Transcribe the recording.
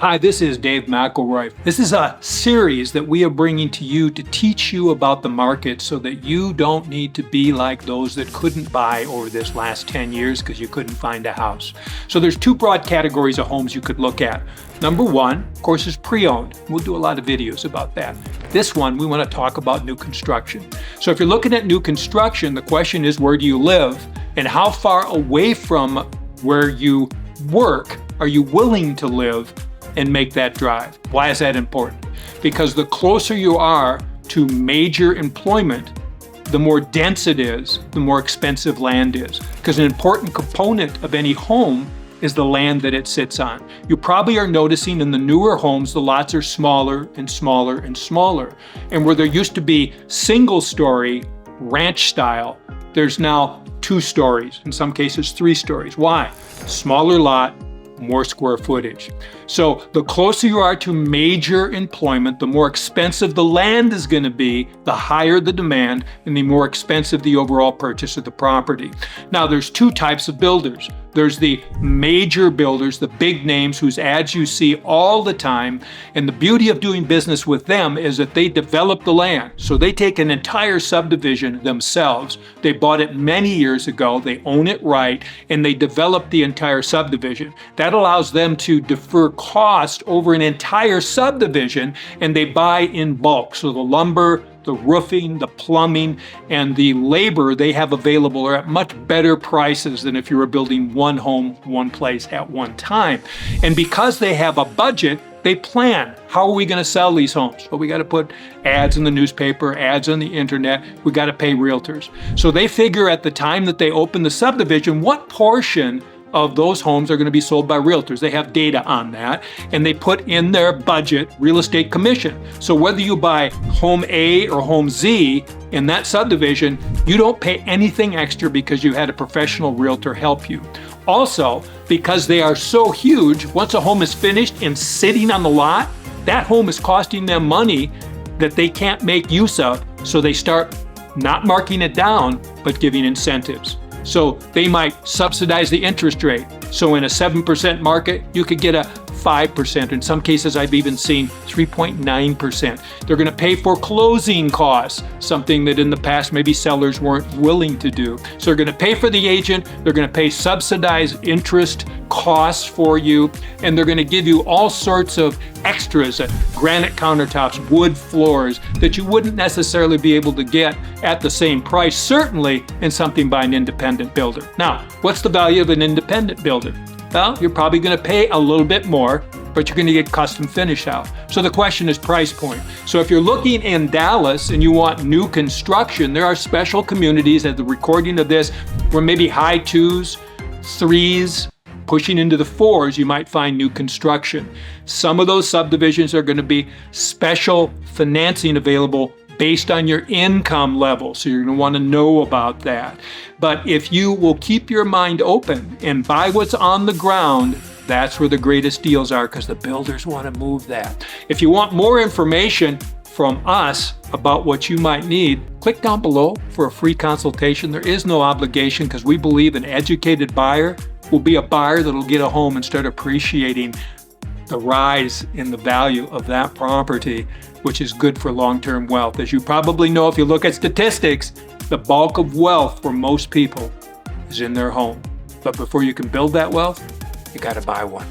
Hi, this is Dave McElroy. This is a series that we are bringing to you to teach you about the market so that you don't need to be like those that couldn't buy over this last 10 years because you couldn't find a house. So there's two broad categories of homes you could look at. Number one, of course, is pre-owned. We'll do a lot of videos about that. This one, we want to talk about new construction. So if you're looking at new construction, the question is, where do you live and how far away from where you work are you willing to live and make that drive? Why is that important? Because the closer you are to major employment, the more dense it is, the more expensive land is. Because an important component of any home is the land that it sits on. You probably are noticing in the newer homes, the lots are smaller and smaller and smaller. And where there used to be single story, ranch style, there's now 2 stories, in some cases 3 stories. Why? Smaller lot, more square footage. So the closer you are to major employment, the more expensive the land is going to be, the higher the demand, and the more expensive the overall purchase of the property. Now there's 2 types of builders. There's the major builders, the big names whose ads you see all the time. And the beauty of doing business with them is that they develop the land. So they take an entire subdivision themselves. They bought it many years ago. They own it right, and they develop the entire subdivision. That allows them to defer cost over an entire subdivision, and they buy in bulk. So the lumber, the roofing, the plumbing, and the labor they have available are at much better prices than if you were building one home, one place at one time. And because they have a budget, they plan. How are we going to sell these homes? Well, we got to put ads in the newspaper, ads on the internet. We got to pay realtors. So they figure at the time that they open the subdivision, what portion of those homes are going to be sold by realtors. They have data on that, and they put in their budget real estate commission. So whether you buy home A or home Z in that subdivision, you don't pay anything extra because you had a professional realtor help you. Also, because they are so huge, once a home is finished and sitting on the lot, that home is costing them money that they can't make use of. So they start not marking it down, but giving incentives. So they might subsidize the interest rate. So in a 7% market, you could get a 5%. In some cases, I've even seen 3.9%. They're going to pay for closing costs, something that in the past maybe sellers weren't willing to do. So they're going to pay for the agent, they're going to pay subsidized interest costs for you, and they're going to give you all sorts of extras, granite countertops, wood floors that you wouldn't necessarily be able to get at the same price, certainly in something by an independent builder. Now, what's the value of an independent builder? Well, you're probably going to pay a little bit more, but you're going to get custom finish out. So the question is price point. So if you're looking in Dallas and you want new construction, there are special communities at the recording of this where maybe high 2s, 3s, pushing into the 4s, you might find new construction. Some of those subdivisions are going to be special financing available based on your income level. So you're going to want to know about that. But if you will keep your mind open and buy what's on the ground, that's where the greatest deals are, because the builders want to move that. If you want more information from us about what you might need, click down below for a free consultation. There is no obligation, because we believe an educated buyer will be a buyer that'll get a home and start appreciating the rise in the value of that property, which is good for long-term wealth. As you probably know, if you look at statistics, the bulk of wealth for most people is in their home. But before you can build that wealth, you got to buy one.